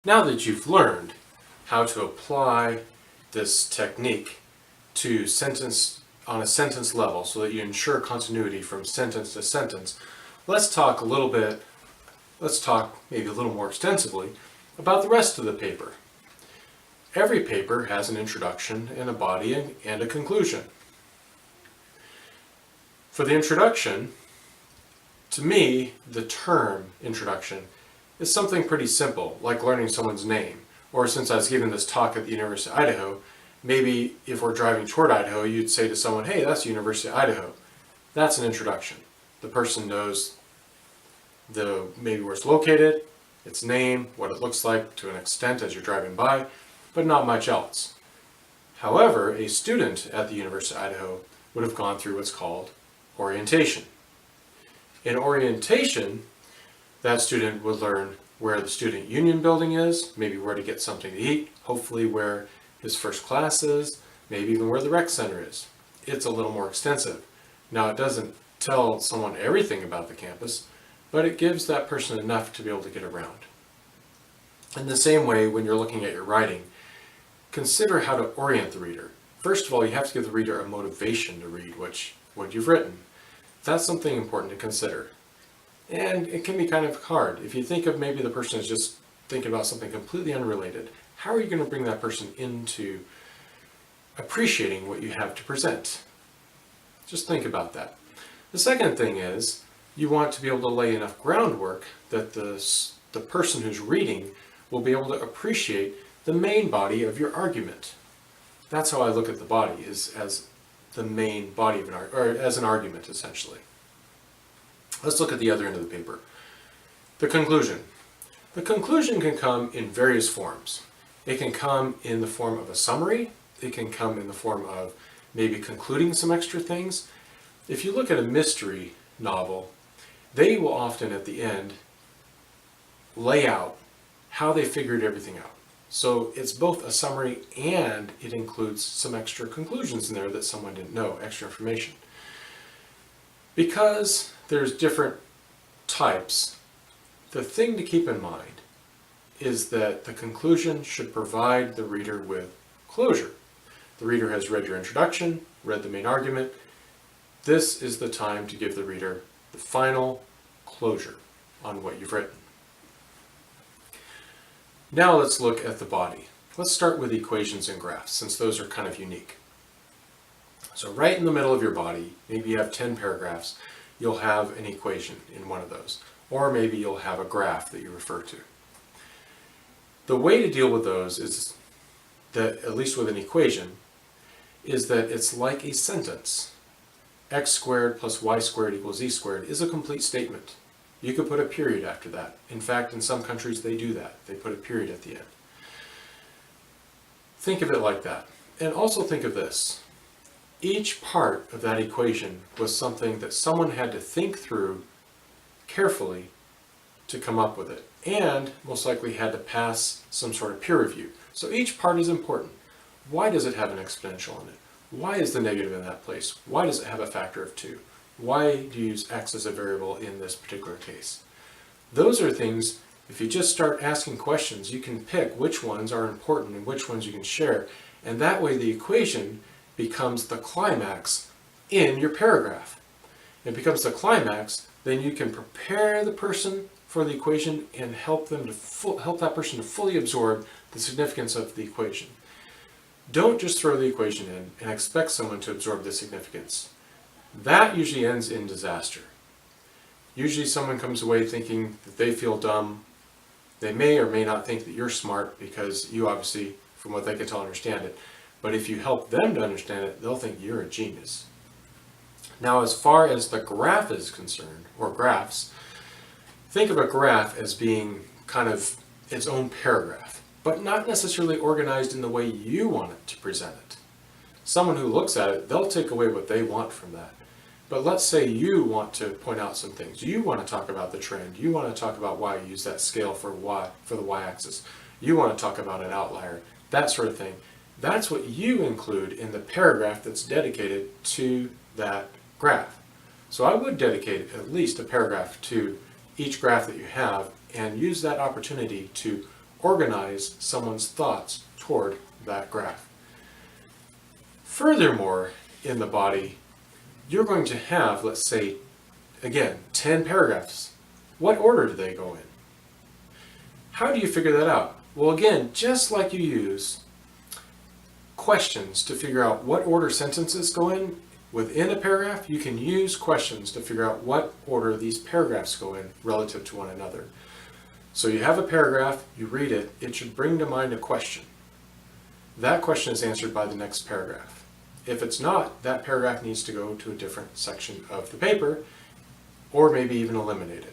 Now that you've learned how to apply this technique to sentence on a sentence level so that you ensure continuity from sentence to sentence, let's talk maybe a little more extensively about the rest of the paper. Every paper has an introduction and a body and a conclusion. For the introduction, to me, the term introduction is something pretty simple, like learning someone's name. Or since I was giving this talk at the University of Idaho, maybe if we're driving toward Idaho, you'd say to someone, hey, that's the University of Idaho. That's an introduction. The person knows maybe where it's located, its name, what it looks like to an extent as you're driving by, but not much else. However, a student at the University of Idaho would have gone through what's called orientation. In orientation, that student would learn where the student union building is, maybe where to get something to eat, hopefully where his first class is, maybe even where the rec center is. It's a little more extensive. Now, it doesn't tell someone everything about the campus, but it gives that person enough to be able to get around. In the same way, when you're looking at your writing, consider how to orient the reader. First of all, you have to give the reader a motivation to read what you've written. That's something important to consider. And it can be kind of hard. If you think of maybe the person is just thinking about something completely unrelated, how are you going to bring that person into appreciating what you have to present? Just think about that. The second thing is, you want to be able to lay enough groundwork that the person who's reading will be able to appreciate the main body of your argument. That's how I look at the body, is as the main body of as an argument, essentially. Let's look at the other end of the paper. The conclusion. The conclusion can come in various forms. It can come in the form of a summary. It can come in the form of maybe concluding some extra things. If you look at a mystery novel, they will often at the end lay out how they figured everything out. So it's both a summary and it includes some extra conclusions in there that someone didn't know, extra information. Because there's different types, the thing to keep in mind is that the conclusion should provide the reader with closure. The reader has read your introduction, read the main argument. This is the time to give the reader the final closure on what you've written. Now let's look at the body. Let's start with equations and graphs, since those are kind of unique. So right in the middle of your body, maybe you have 10 paragraphs, you'll have an equation in one of those. Or maybe you'll have a graph that you refer to. The way to deal with those is that, at least with an equation, is that it's like a sentence. X squared plus y squared equals z squared is a complete statement. You could put a period after that. In fact, in some countries they do that. They put a period at the end. Think of it like that. And also think of this. Each part of that equation was something that someone had to think through carefully to come up with it, and most likely had to pass some sort of peer review. So each part is important. Why does it have an exponential in it? Why is the negative in that place? Why does it have a factor of 2? Why do you use x as a variable in this particular case? Those are things, if you just start asking questions, you can pick which ones are important and which ones you can share, and that way the equation becomes the climax in your paragraph. It becomes the climax, then you can prepare the person for the equation and help that person to fully absorb the significance of the equation. Don't just throw the equation in and expect someone to absorb the significance. That usually ends in disaster. Usually someone comes away thinking that they feel dumb. They may or may not think that you're smart because you obviously, from what they can tell, understand it. But if you help them to understand it, they'll think you're a genius. Now, as far as the graph is concerned, or graphs, think of a graph as being kind of its own paragraph, but not necessarily organized in the way you want it to present it. Someone who looks at it, they'll take away what they want from that. But let's say you want to point out some things. You want to talk about the trend. You want to talk about why you use that scale for the y-axis. You want to talk about an outlier, that sort of thing. That's what you include in the paragraph that's dedicated to that graph. So I would dedicate at least a paragraph to each graph that you have and use that opportunity to organize someone's thoughts toward that graph. Furthermore, in the body, you're going to have, let's say, again, 10 paragraphs. What order do they go in? How do you figure that out? Well, again, just like you use questions to figure out what order sentences go in within a paragraph, you can use questions to figure out what order these paragraphs go in relative to one another. So you have a paragraph, you read it, it should bring to mind a question. That question is answered by the next paragraph. If it's not, that paragraph needs to go to a different section of the paper, or maybe even eliminated.